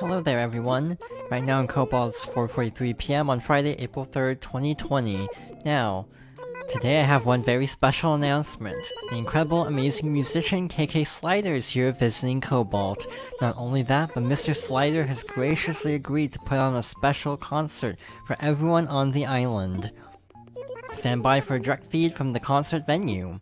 Hello there everyone. Right now in Cobalt it's 4:43 p.m. on Friday, April 3rd, 2020. Now, today I have one very special announcement. The incredible, amazing musician KK Slider is here visiting Cobalt. Not only that, but Mr. Slider has graciously agreed to put on a special concert for everyone on the island. Stand by for a direct feed from the concert venue.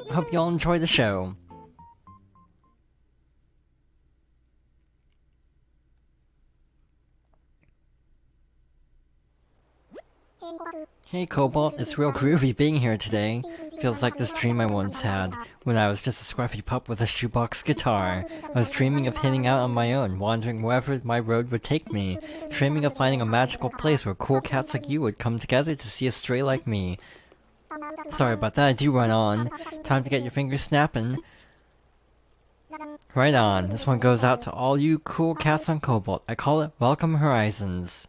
I hope you all enjoy the show. Hey Cobalt, it's real groovy being here today. Feels like this dream I once had, when I was just a scruffy pup with a shoebox guitar. I was dreaming of hitting out on my own, wandering wherever my road would take me, dreaming of finding a magical place where cool cats like you would come together to see a stray like me. Sorry about that, I do run on. Time to get your fingers snapping. Right on, this one goes out to all you cool cats on Cobalt. I call it Welcome Horizons.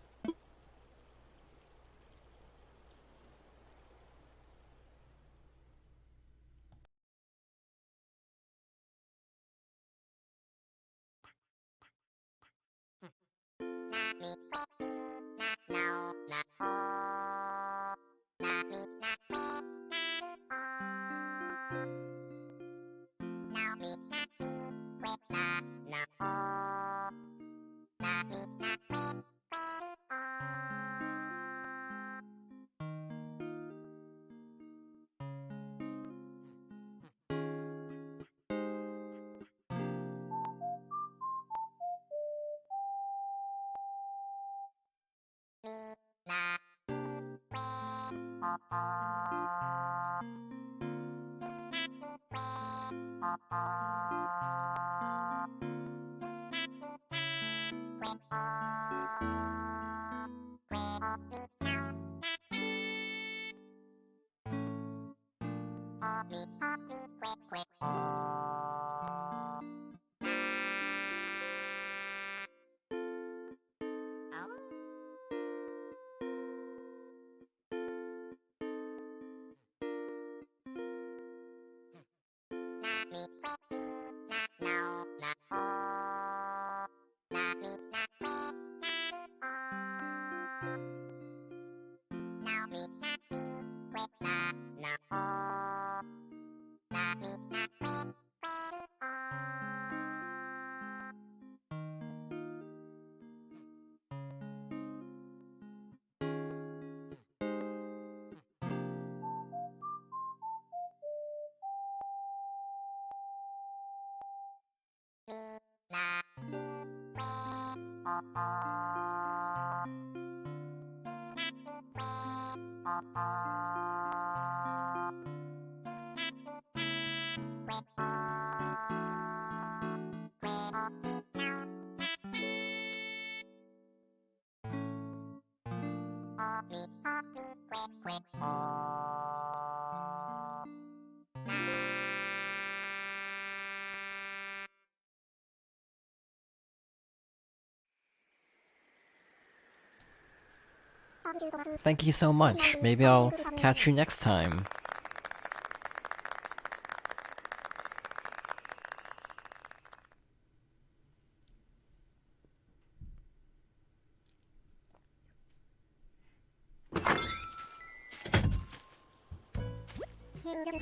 Thank you so much. Maybe I'll catch you next time.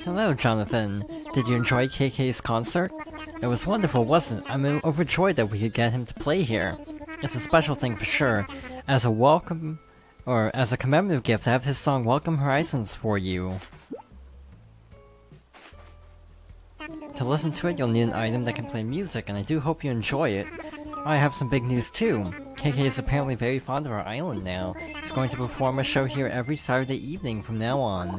Hello, Jonathan. Did you enjoy KK's concert? It was wonderful, wasn't it? I'm overjoyed that we could get him to play here. It's a special thing for sure. As a commemorative gift, I have his song Welcome Horizons for you. To listen to it, you'll need an item that can play music, and I do hope you enjoy it. I have some big news too. KK is apparently very fond of our island now. He's going to perform a show here every Saturday evening from now on.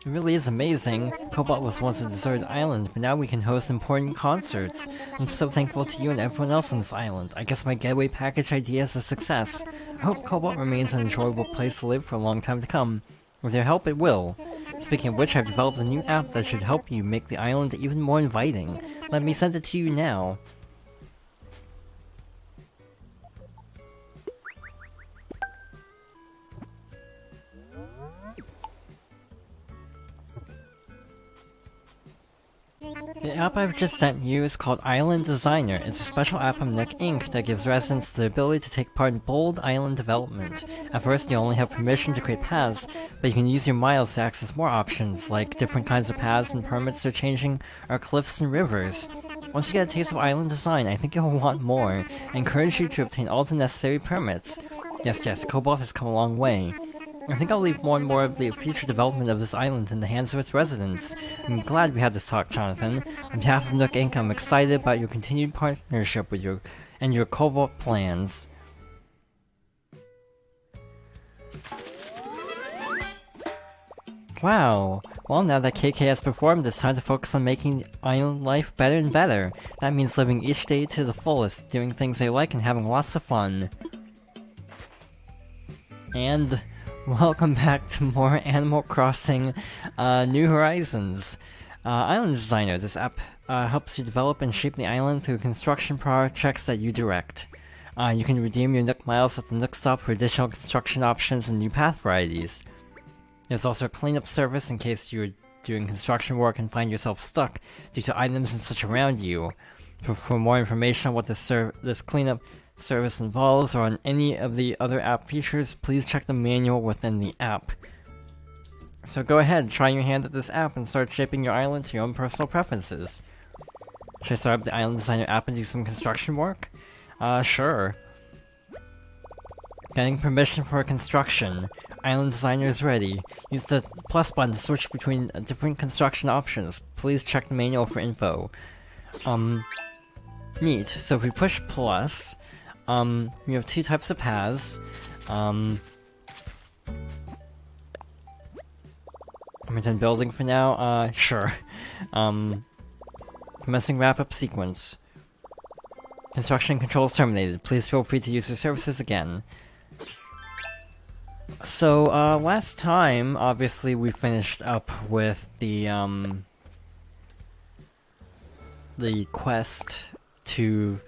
It really is amazing. Cobalt was once a deserted island, but now we can host important concerts. I'm so thankful to you and everyone else on this island. I guess my getaway package idea is a success. I hope Cobalt remains an enjoyable place to live for a long time to come. With your help, it will. Speaking of which, I've developed a new app that should help you make the island even more inviting. Let me send it to you now. The app I've just sent you is called Island Designer. It's a special app from Nook Inc. that gives residents the ability to take part in bold island development. At first, you only have permission to create paths, but you can use your miles to access more options, like different kinds of paths and permits they're changing, or cliffs and rivers. Once you get a taste of island design, I think you'll want more. I encourage you to obtain all the necessary permits. Yes, Cobalt has come a long way. I think I'll leave more and more of the future development of this island in the hands of its residents. I'm glad we had this talk, Jonathan. On behalf of Nook Inc., I'm excited about your continued partnership with your Cobalt plans. Wow. Well, now that KK has performed, it's time to focus on making island life better and better. That means living each day to the fullest, doing things they like, and having lots of fun. And welcome back to more Animal Crossing New Horizons. Island Designer. This app helps you develop and shape the island through construction projects that you direct. You can redeem your Nook Miles at the Nook Stop for additional construction options and new path varieties. There's also a cleanup service in case you're doing construction work and find yourself stuck due to items and such around you. For more information on what this cleanup service involves or on any of the other app features, please check the manual within the app. So go ahead, try your hand at this app and start shaping your island to your own personal preferences. Should I start up the Island Designer app and do some construction work? Sure. Getting permission for construction. Island Designer is ready. Use the plus button to switch between different construction options. Please check the manual for info. Neat. So if we push plus, we have two types of paths. I'm done building for now. Sure. Commencing wrap-up sequence. Construction controls terminated. Please feel free to use your services again. So, last time, obviously, we finished up with the quest to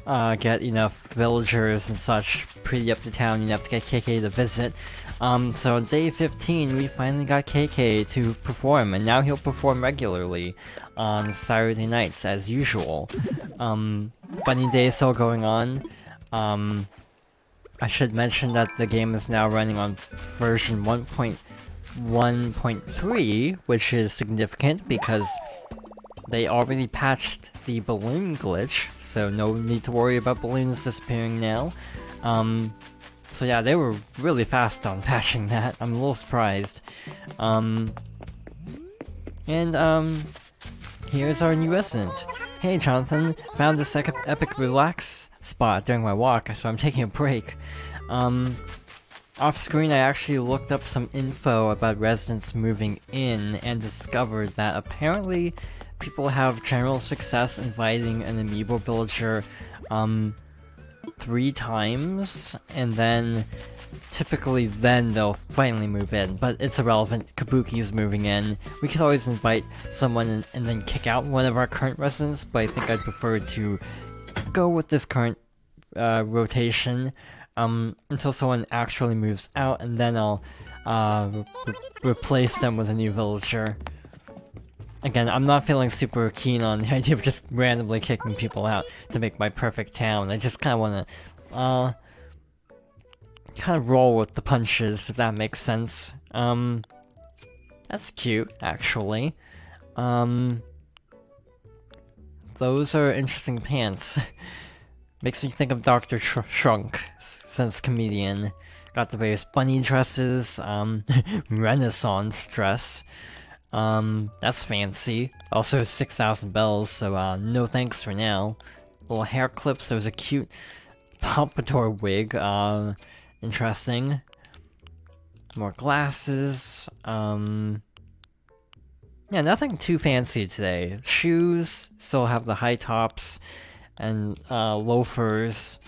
get enough villagers and such pretty up the town enough to get KK to visit. So on day 15, we finally got KK to perform, and now he'll perform regularly on Saturday nights as usual. Bunny Day is still going on. I should mention that the game is now running on version 1.1.3, which is significant because they already patched the balloon glitch, so no need to worry about balloons disappearing now. So yeah, they were really fast on patching that. I'm a little surprised. Here's our new resident. Hey Jonathan, found this epic relax spot during my walk, so I'm taking a break. Off screen I actually looked up some info about residents moving in and discovered that apparently people have general success inviting an amiibo villager 3 times, and then typically they'll finally move in, but it's irrelevant. Kabuki's moving in. We could always invite someone and then kick out one of our current residents, but I think I'd prefer to go with this current rotation until someone actually moves out, and then I'll replace them with a new villager. Again, I'm not feeling super keen on the idea of just randomly kicking people out to make my perfect town. I just kind of want to, kind of roll with the punches, if that makes sense. That's cute, actually. Those are interesting pants. Makes me think of Dr. Shrunk, since comedian. Got the various bunny dresses, Renaissance dress. That's fancy. Also 6,000 bells, so no thanks for now. Little hair clips, there's a cute pompadour wig, interesting. More glasses, yeah, nothing too fancy today. Shoes, still have the high tops, and loafers.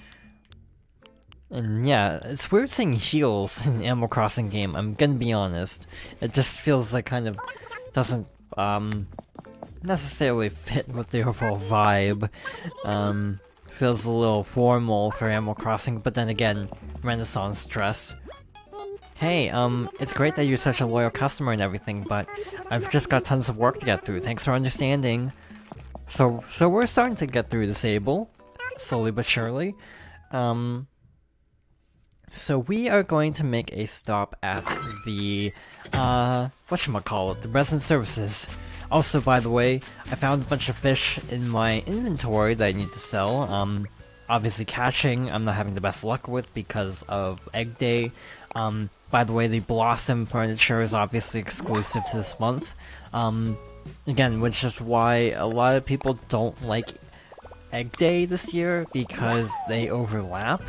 And yeah, it's weird seeing heels in an Animal Crossing game, I'm gonna be honest. It just feels like kind of doesn't necessarily fit with the overall vibe. Feels a little formal for Animal Crossing, but then again, Renaissance dress. Hey, it's great that you're such a loyal customer and everything, but I've just got tons of work to get through. Thanks for understanding. So we're starting to get through this able, slowly but surely. So we are going to make a stop at the, whatchamacallit, the Breslin Services. Also, by the way, I found a bunch of fish in my inventory that I need to sell. Obviously catching, I'm not having the best luck with because of Egg Day. By the way, the Blossom furniture is obviously exclusive to this month. Again, which is why a lot of people don't like Egg Day this year, because they overlap.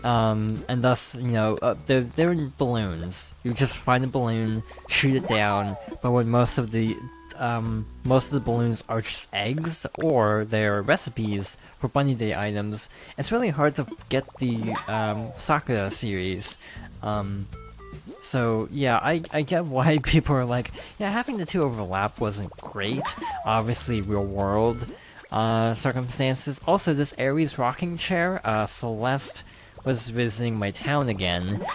And thus, you know, they're in balloons. You just find a balloon, shoot it down, but when most of the balloons are just eggs, or they're recipes for Bunny Day items, it's really hard to get the Sakura series. So yeah, I get why people are like, yeah, having the two overlap wasn't great. Obviously, real world circumstances. Also, this Aries rocking chair, Celeste was visiting my town again,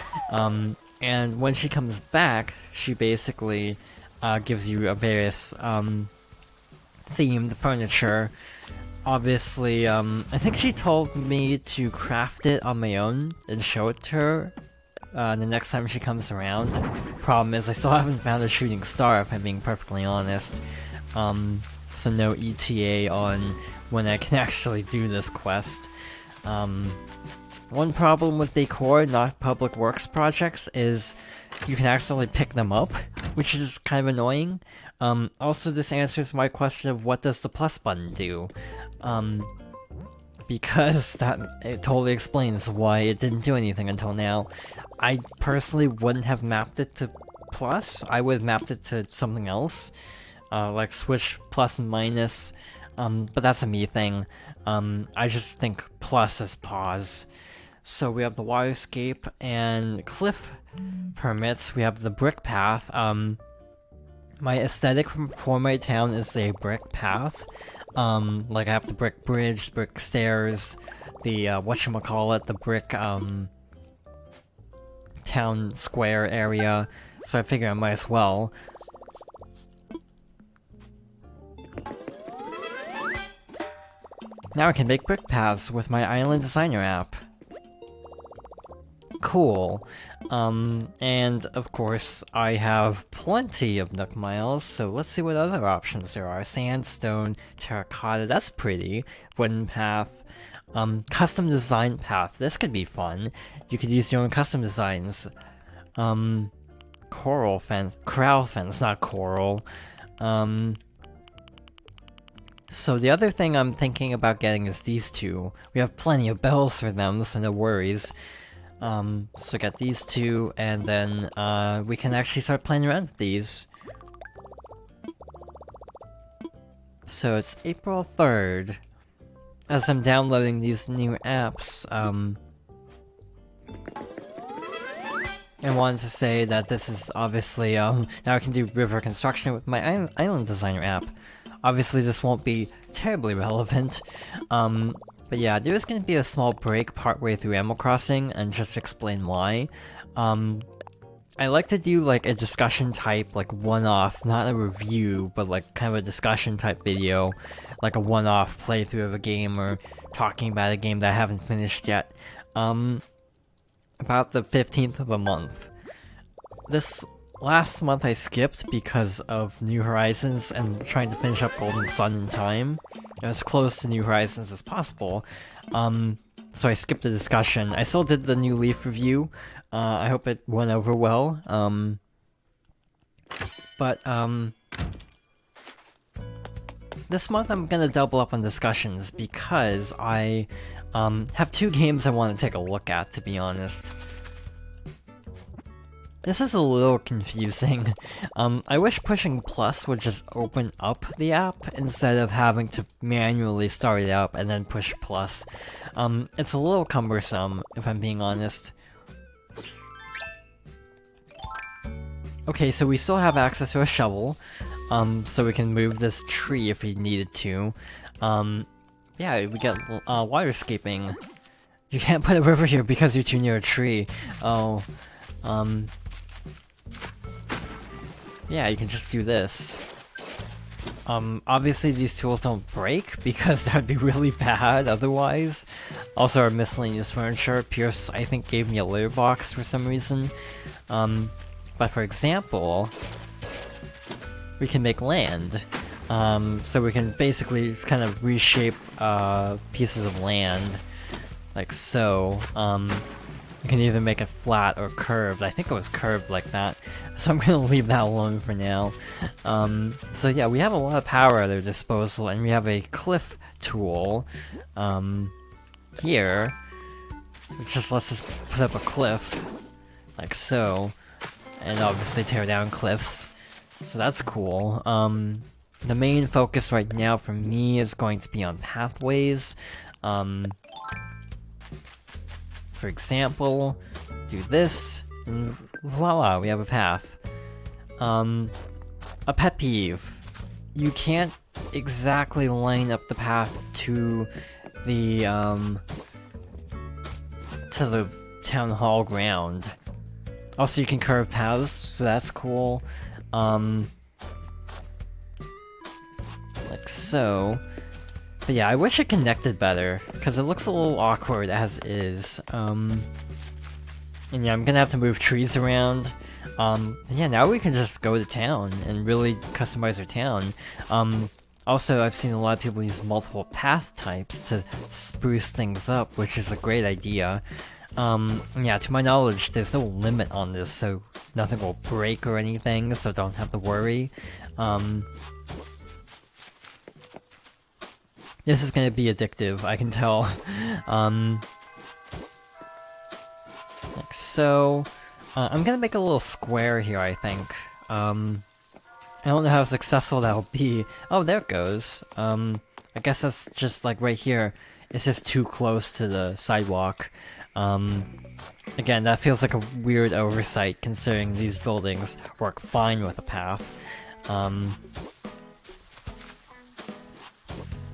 and when she comes back, she basically gives you a various themed furniture. Obviously, I think she told me to craft it on my own and show it to her the next time she comes around. Problem is, I still haven't found a shooting star, if I'm being perfectly honest. So no ETA on when I can actually do this quest. One problem with decor, not public works projects, is you can accidentally pick them up, which is kind of annoying. Also, this answers my question of what does the plus button do? Because it totally explains why it didn't do anything until now. I personally wouldn't have mapped it to plus. I would have mapped it to something else, like switch plus and minus, but that's a me thing. I just think plus is pause. So we have the waterscape and cliff permits. We have the brick path. My aesthetic for my town is a brick path. Like I have the brick bridge, brick stairs, the whatchamacallit, the brick town square area. So I figure I might as well. Now I can make brick paths with my Island Designer app. Cool. And of course, I have plenty of Nook Miles, so let's see what other options there are. Sandstone, terracotta, that's pretty. Wooden path. Custom design path, this could be fun. You could use your own custom designs. Coral fence, corral fence, not coral. So the other thing I'm thinking about getting is these two. We have plenty of bells for them, so no worries. So get these two, and then we can actually start playing around with these. So it's April 3rd. As I'm downloading these new apps, I wanted to say that this is obviously, now I can do river construction with my Island Designer app. Obviously this won't be terribly relevant, but yeah, there is going to be a small break partway through Animal Crossing, and just to explain why. I like to do like a discussion type, like one-off, not a review, but like kind of a discussion type video, like a one-off playthrough of a game, or talking about a game that I haven't finished yet, about the 15th of a month. This last month I skipped because of New Horizons and trying to finish up Golden Sun in time, as close to New Horizons as possible, so I skipped the discussion. I still did the New Leaf review. I hope it went over well, but this month I'm gonna double up on discussions because I have two games I want to take a look at, to be honest. This is a little confusing. I wish pushing plus would just open up the app instead of having to manually start it up and then push plus. It's a little cumbersome, if I'm being honest. Okay, so we still have access to a shovel, so we can move this tree if we needed to. Yeah, we get waterscaping. You can't put a river here because you're too near a tree. Oh, yeah, you can just do this. Obviously these tools don't break, because that would be really bad otherwise. Also, our miscellaneous furniture. Pierce, I think, gave me a litter box for some reason. But for example, we can make land. So we can basically kind of reshape pieces of land, like so. You can either make it flat or curved. I think it was curved like that, so I'm gonna leave that alone for now. So yeah, we have a lot of power at our disposal, and we have a cliff tool here, which just lets us put up a cliff, like so, and obviously tear down cliffs. So that's cool. The main focus right now for me is going to be on pathways. For example, do this, and voila, we have a path. A pet peeve. You can't exactly line up the path to the town hall ground. Also, you can curve paths, so that's cool. Like so. But yeah, I wish it connected better, because it looks a little awkward as is. And yeah, I'm gonna have to move trees around. Yeah, now we can just go to town and really customize our town. Also, I've seen a lot of people use multiple path types to spruce things up, which is a great idea. Yeah, to my knowledge, there's no limit on this, so nothing will break or anything, so don't have to worry. This is gonna be addictive, I can tell. Like so. I'm gonna make a little square here, I think. I don't know how successful that'll be. Oh, there it goes. I guess that's just like right here. It's just too close to the sidewalk. Again, that feels like a weird oversight considering these buildings work fine with a path.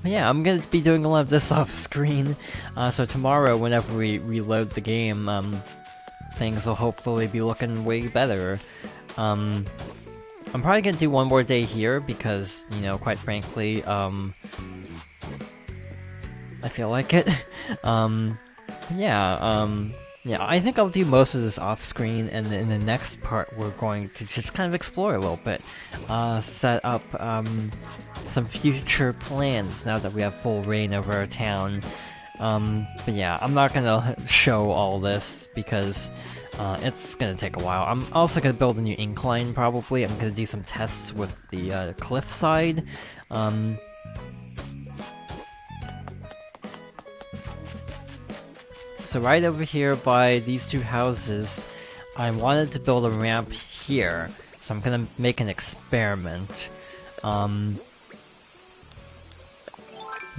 Yeah, I'm gonna be doing a lot of this off screen, so tomorrow, whenever we reload the game, things will hopefully be looking way better. I'm probably gonna do one more day here, because, you know, quite frankly, I feel like it. Yeah, I think I'll do most of this off screen, and in the next part we're going to just kind of explore a little bit. Set up, some future plans now that we have full reign over our town. But yeah, I'm not gonna show all this, because, it's gonna take a while. I'm also gonna build a new incline, probably. I'm gonna do some tests with the, cliffside. So right over here by these two houses, I wanted to build a ramp here, so I'm gonna make an experiment. I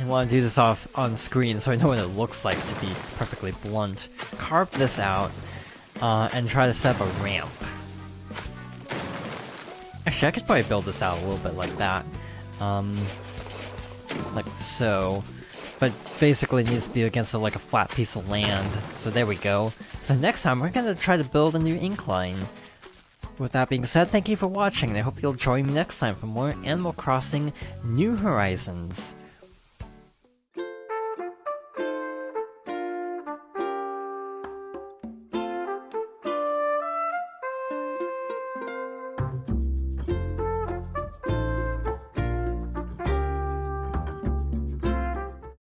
want to do this off on screen so I know what it looks like, to be perfectly blunt. Carve this out, and try to set up a ramp. Actually, I could probably build this out a little bit like that. Like so. But basically it needs to be against like a flat piece of land. So there we go. So next time we're gonna try to build a new incline. With that being said, thank you for watching, and I hope you'll join me next time for more Animal Crossing New Horizons.